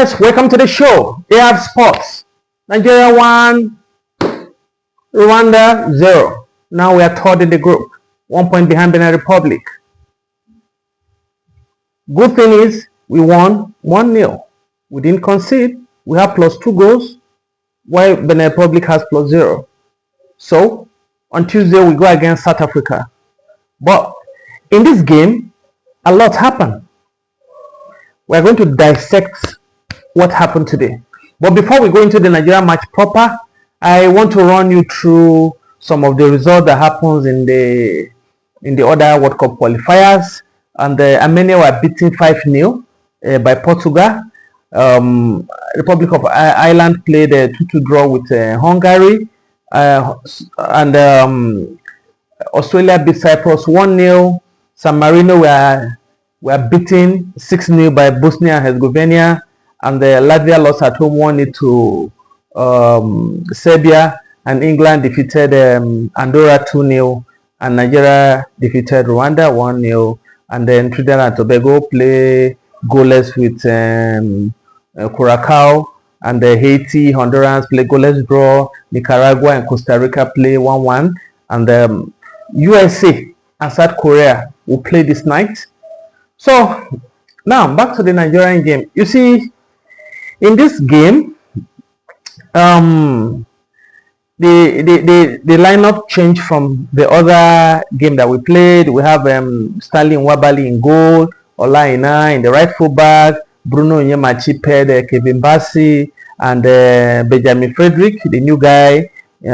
Yes, welcome to the show. AF Sports. Nigeria 1, Rwanda 0. Now we are third in the group, 1 point behind Benin Republic. Good thing is we won 1-0. We didn't concede. We have +2 goals, while Benin Republic has +0. So on Tuesday we go against South Africa. But in this game, a lot happened. We are going to dissect what happened today. But before we go into the Nigeria match proper, I want to run you through some of the results that happens in the other World Cup qualifiers. And Armenia were beaten 5-0 by Portugal. Republic of Ireland played a 2-2 draw with Hungary, and Australia beat Cyprus 1-0. San Marino were beaten 6-0 by Bosnia and Herzegovina, and Latvia lost at home 1-0 to Serbia, and England defeated Andorra 2-0, and Nigeria defeated Rwanda 1-0, and then Trinidad and Tobago play goalless with Curacao, and Haiti, Honduras play goalless draw. Nicaragua and Costa Rica play 1-1, and USA and South Korea will play this night. So now back to the Nigerian game. You see, in this game, the lineup changed from the other game that we played. We have Stanley Nwabali in goal, Olaina in the right fullback, Bruno Nyemachi paired Kevin Bassi, and Benjamin Frederick, the new guy, he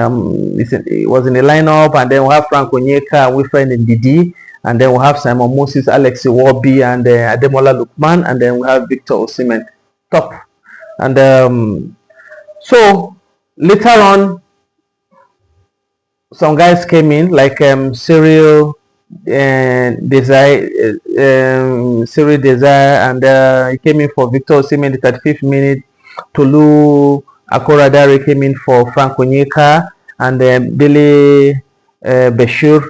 was in the lineup. And then we have Frank Onyeka, Wilfred Ndidi, and then we have Simon Moses, Alex Iwobi, and Ademola Lookman, and then we have Victor Osimhen top. And so later on, some guys came in like Cyril Desire, and he came in for Victor Osimhen in the 35th minute. Tolu Akoradare came in for Frank Onyeka, and Billy Bashir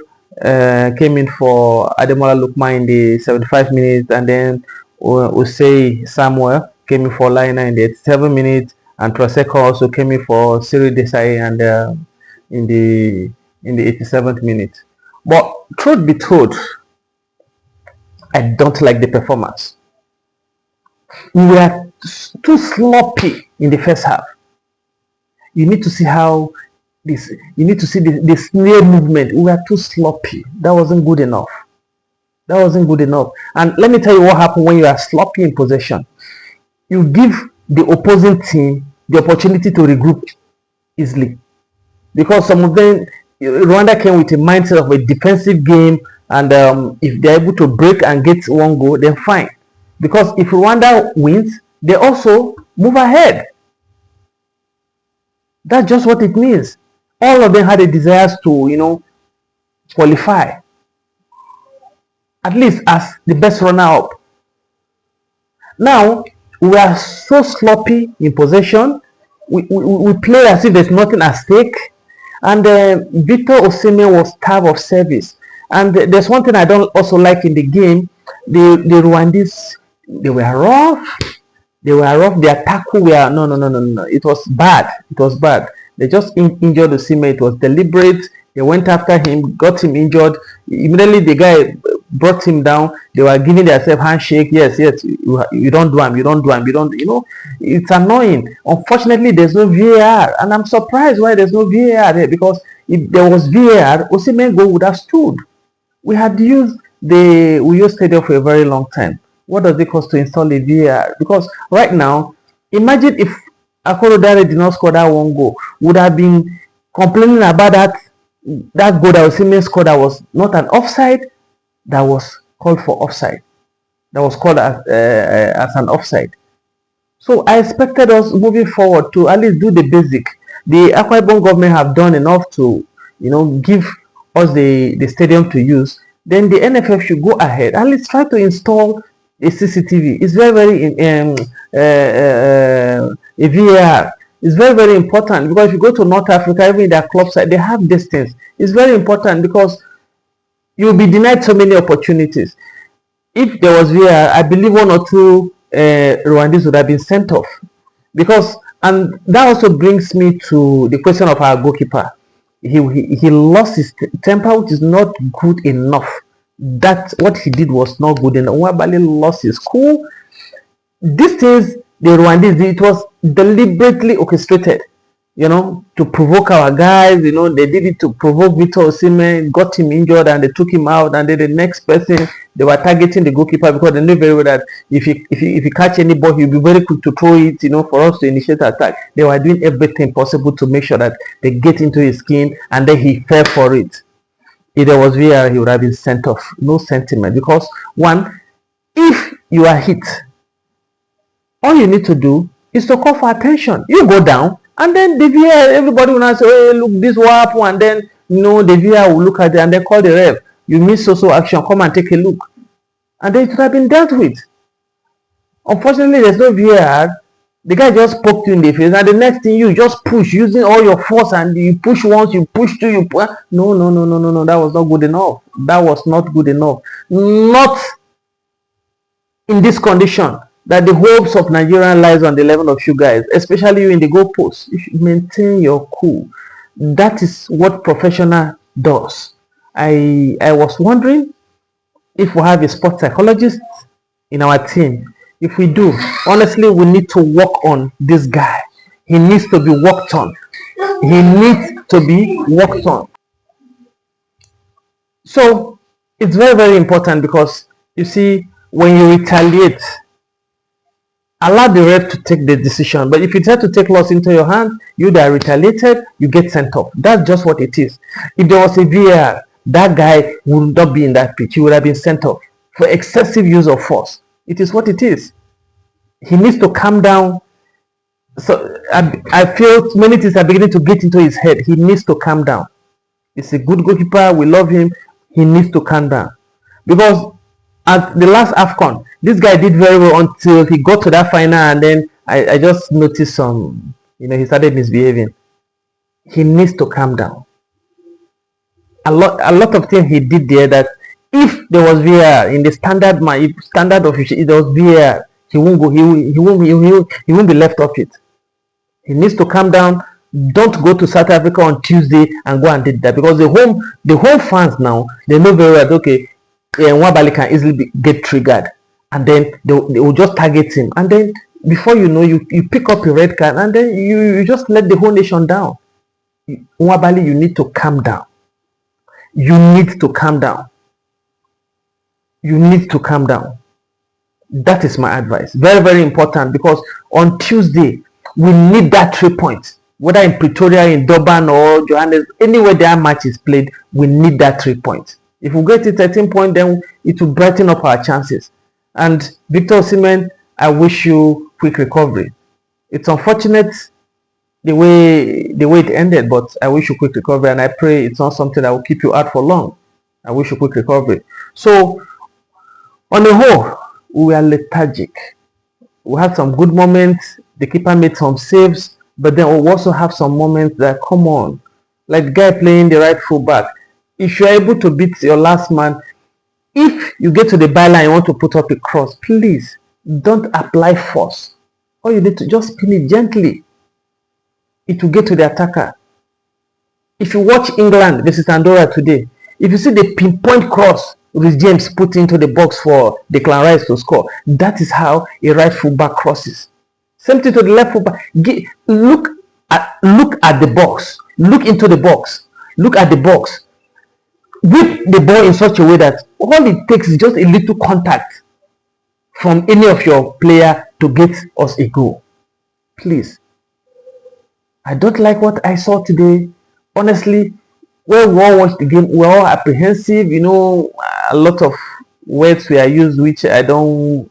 came in for Ademola Lookman in the 75th minute, and then Osei Samuel came in for Laina in the 87th minute, and Troseko also came in for Cyril Desai and in the 87th minute. But truth be told, I don't like the performance. We were too sloppy in the first half. You need to see how this. You need to see the snail movement. We were too sloppy. That wasn't good enough. That wasn't good enough. And let me tell you what happened when you are sloppy in possession. You give the opposing team the opportunity to regroup easily, because some of them, Rwanda came with a mindset of a defensive game, and if they're able to break and get one goal, then fine. Because if Rwanda wins, they also move ahead. That's just what it means. All of them had a desire to, qualify, at least as the best runner-up. Now, we are so sloppy in possession. We play as if there's nothing at stake. And Victor Osimhen was starved of service. And there's one thing I don't also like in the game. The Rwandese, they were rough. Their tackle were no. It was bad. They just injured Osimhen. It was deliberate. They went after him, got him injured. Immediately the guy brought him down. They were giving themselves handshake. Yes, you don't do him. You don't. It's annoying. Unfortunately, there's no VAR, and I'm surprised why there's no VAR there, because if there was VAR, Osimhen goal would have stood. We used stadium for a very long time. What does it cost to install a VAR? Because right now, imagine if Akorodare did not score that one goal, would have been complaining about that goal that Osimhen scored that was not an offside, that was called for offside, that was called as an offside. So I expected us moving forward to at least do the basic. The Akwa Ibom government have done enough to, give us the stadium to use. Then the NFF should go ahead and let's try to install a CCTV. It's very a VAR. It's very, very important, because if you go to North Africa, even in their club side, they have distance. It's very important because you'll be denied so many opportunities. If there was VAR, I believe one or two Rwandese would have been sent off. Because, and that also brings me to the question of our goalkeeper. He lost his temper, which is not good enough. That what he did was not good enough. Nwabali lost his cool. These things, the Rwandese, it was deliberately orchestrated, to provoke our guys. They did it to provoke Victor Osimhen, got him injured, and they took him out. And then the next person, they were targeting the goalkeeper because they knew very well that if you catch any ball, he'll be very quick to throw it, for us to initiate attack. They were doing everything possible to make sure that they get into his skin, and then he fell for it. If there was VAR, he would have been sent off. No sentiment. Because, one, if you are hit, all you need to do is to call for attention. You go down, and then the VAR, everybody will now say, hey, look, this will happen, and then, the VAR will look at it, and then call the ref. You miss so action, come and take a look. And then it would have been dealt with. Unfortunately, there's no VAR. The guy just poked you in the face, and the next thing you just push using all your force, and you push once, you push two, you push. No. That was not good enough. That was not good enough. Not in this condition that the hopes of Nigeria lies on the level of you guys, especially you in the goalpost. You should maintain your cool. That is what professional does. I was wondering if we have a sports psychologist in our team. If we do, honestly, we need to work on this guy. He needs to be worked on. So it's very, very important, because you see, when you retaliate, allow the ref to take the decision. But if you try to take laws into your hand, you that retaliated, you get sent off. That's just what it is. If there was a VAR, that guy would not be in that pitch. He would have been sent off for excessive use of force. It is what it is. He needs to calm down. So I feel many things are beginning to get into his head. He needs to calm down. He's a good goalkeeper. We love him. He needs to calm down. Because at the last AFCON, this guy did very well until he got to that final, and then I just noticed he started misbehaving. He needs to calm down. A lot of things he did there that, if there was VAR in the standard official, if there was VAR, he won't go. He won't be left off it. He needs to calm down. Don't go to South Africa on Tuesday and go and do that, because the home fans now, they know very well that, okay, Nwabali can easily get triggered, and then they will just target him, and then before you know, you pick up a red card, and then you just let the whole nation down. Nwabali, you need to calm down. You need to calm down. That is my advice. Very, very important, because on Tuesday we need that 3 points. Whether in Pretoria, in Durban, or Johannesburg, anywhere their match is played, we need that 3 points. If we get to 13 points, then it will brighten up our chances. And Victor Osimhen, I wish you quick recovery. It's unfortunate the way it ended, but I wish you quick recovery, and I pray it's not something that will keep you out for long. I wish you quick recovery. So, on the whole, we are lethargic. We had some good moments. The keeper made some saves, but then we also have some moments that, come on, like the guy playing the right fullback. If you're able to beat your last man, if you get to the byline, you want to put up a cross, please don't apply force. All you need to just spin it gently. It will get to the attacker. If you watch England versus Andorra today, if you see the pinpoint cross Rhys James put into the box for Declan Rice to score, that is how a right fullback crosses. Same thing to the left fullback. Look at the box. Look into the box. Look at the box. Whip the ball in such a way that all it takes is just a little contact from any of your player to get us a goal. Please. I don't like what I saw today. Honestly, when we all watched the game, we're all apprehensive. A lot of words were used which I don't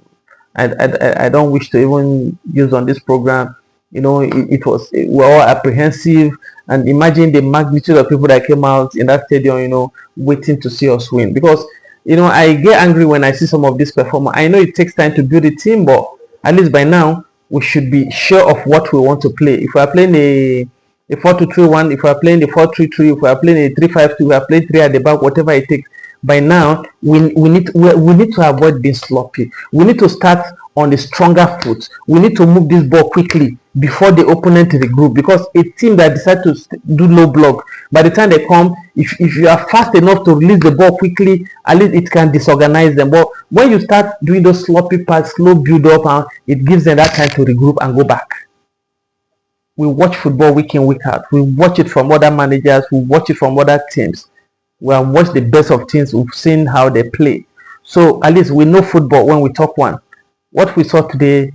wish to even use on this program. We're all apprehensive, and imagine the magnitude of people that came out in that stadium, waiting to see us win. Because, I get angry when I see some of this performance. I know it takes time to build a team, but at least by now, we should be sure of what we want to play. If we are playing a 4-2-3-1, if we are playing the 4-3-3, if we are playing a 3-5-2, we are playing 3 at the back, whatever it takes, by now we need to avoid being sloppy. We need to start on the stronger foot. We need to move this ball quickly before the opponent regroup, because a team that decide to do low block, by the time they come, if you are fast enough to release the ball quickly, at least it can disorganize them. But when you start doing those sloppy pass, slow build up, and it gives them that time to regroup and go back. We watch football week in, week out. We watch it from other managers. We watch it from other teams. We have watched the best of teams. We've seen how they play. So at least we know football when we talk one. What we saw today,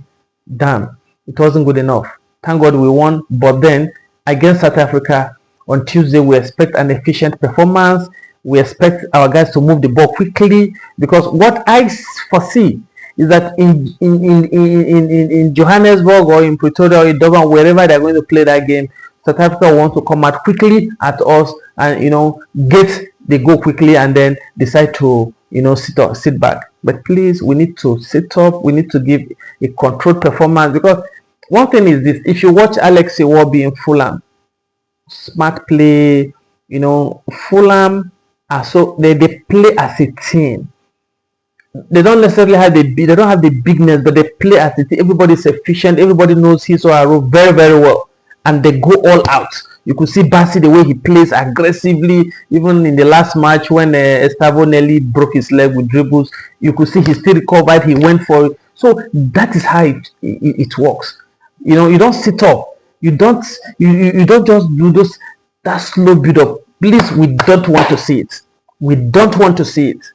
damn, it wasn't good enough. Thank God we won. But then against South Africa on Tuesday, we expect an efficient performance. We expect our guys to move the ball quickly, because what I foresee is that in Johannesburg or in Pretoria or in Durban, wherever they're going to play that game, South Africa wants to come out quickly at us and get the goal quickly and then decide to sit back. But please, we need to sit up. We need to give a controlled performance, because one thing is this: if you watch Alex Iwobi in Fulham, smart play, Fulham are they play as a team. They don't necessarily have they don't have the bigness, but they play as a team. Everybody's efficient. Everybody knows his or her role very, very well, and they go all out. You could see Bassi, the way he plays aggressively. Even in the last match when Estavo nearly broke his leg with dribbles, you could see he still recovered. He went for it. So that is how it works. You don't sit up. You don't just do that slow build up. Please, we don't want to see it. We don't want to see it.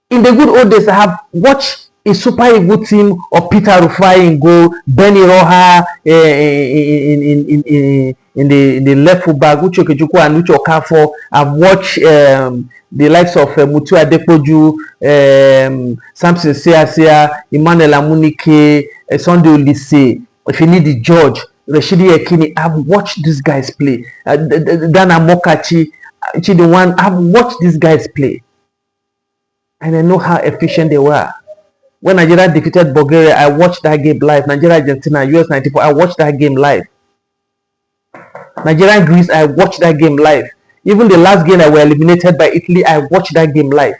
In the good old days, I have watched a Super Eagles team of Peter Rufai in goal, Benny Roja in the left full back, Uche Kejuku and Uche Okafor. I've watched the likes of Mutu Adepoju, Samson Seasia, Emmanuel Amunike, Sunday Olise, if you need the George, Rashidi Ekini. I've watched these guys play. Dana Mokachi, Chidiwan. I've watched these guys play. And I know how efficient they were. When Nigeria defeated Bulgaria, I watched that game live. Nigeria, Argentina, US 94, I watched that game live. Nigeria and Greece, I watched that game live. Even the last game that were eliminated by Italy, I watched that game live.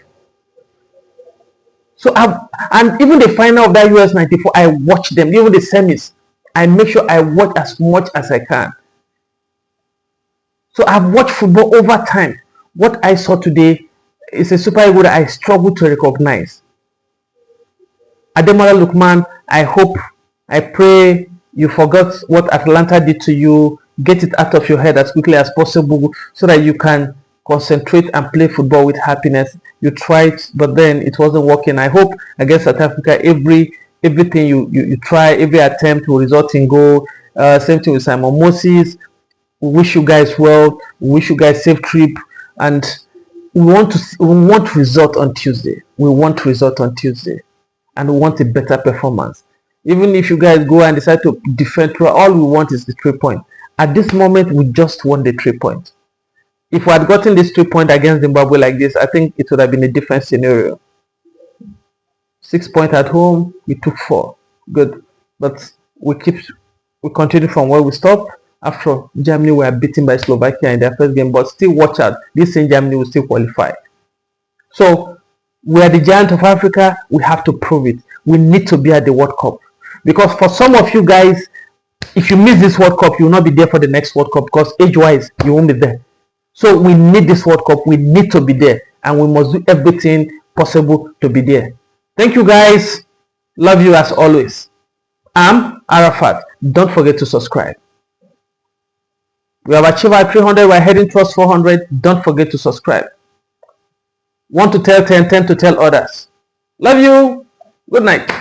So and even the final of that US 94, I watched them. Even the semis, I make sure I watch as much as I can. So I've watched football over time. What I saw today is a Super Eagles that I struggle to recognize. Ademola Lookman, I pray you forgot what Atlanta did to you. Get it out of your head as quickly as possible so that you can concentrate and play football with happiness. You tried, but then it wasn't working. I hope against South Africa, everything you try, every attempt will result in goal. Same thing with Simon Moses. We wish you guys well. We wish you guys safe trip, and we want result on Tuesday. We want result on Tuesday, and we want a better performance. Even if you guys go and decide to defend, all we want is the 3 point. At this moment, we just want the 3 point. If we had gotten this 3 point against Zimbabwe like this, I think it would have been a different scenario. 6 points at home, we took 4. Good, but we continue from where we stopped. After Germany were beaten by Slovakia in their first game, but still watch out. This same Germany will still qualify. So we are the giant of Africa. We have to prove it. We need to be at the World Cup, because for some of you guys, if you miss this World Cup, you will not be there for the next World Cup, because age-wise, you won't be there. So we need this World Cup. We need to be there, and we must do everything possible to be there. Thank you, guys. Love you as always. I'm Arafat. Don't forget to subscribe. We have achieved our 300. We're heading towards 400. Don't forget to subscribe. Want to tell 10, 10 to tell others. Love you. Good night.